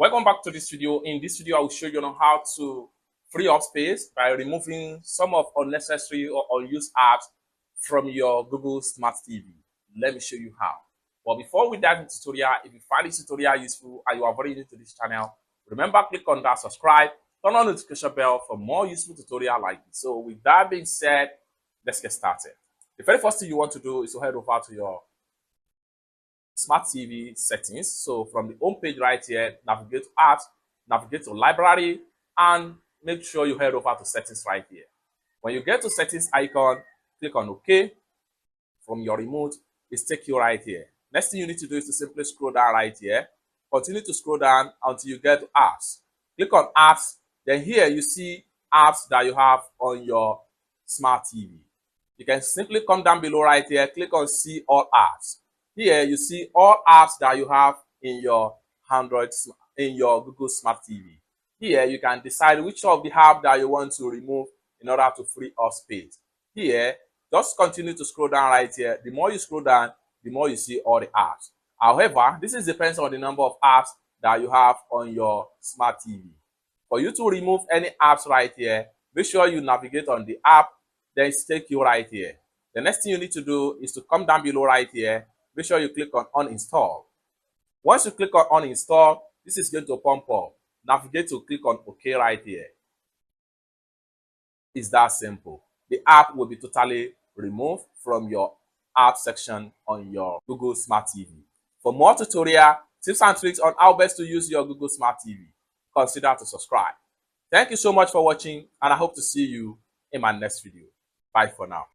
Welcome back to this video. In this video, I will show you on how to free up space by removing some of unnecessary or unused apps from your Google Smart TV. Let me show you how. But before we dive into the tutorial, if you find this tutorial useful and you are very new to this channel, remember click on that subscribe, turn on the notification bell for more useful tutorial like this. So with that being said, let's get started. The very first thing you want to do is to head over to your Smart TV settings. So from the home page right here, navigate to apps, navigate to library, and make sure you head over to settings right here. When you get to settings icon, click on OK. From your remote, it's take you right here. Next thing you need to do is to simply scroll down right here. Continue to scroll down until you get to apps. Click on apps. Then here you see apps that you have on your Smart TV. You can simply come down below right here, click on see all apps. Here you see all apps that you have in your Google Smart TV. Here you can decide which of the apps that you want to remove in order to free up space. Here, just continue to scroll down right here. The more you scroll down, the more you see all the apps. However, this depends on the number of apps that you have on your Smart TV. For you to remove any apps right here, make sure you navigate on the app, then it's take you right here. The next thing you need to do is to come down below right here. Make sure you click on uninstall. Once you click on uninstall, this is going to pump up. Navigate to click on OK right here. It's that simple. The app will be totally removed from your app section on your Google Smart TV. For more tutorial, tips and tricks on how best to use your Google Smart TV, consider to subscribe. Thank you so much for watching, and I hope to see you in my next video. Bye for now.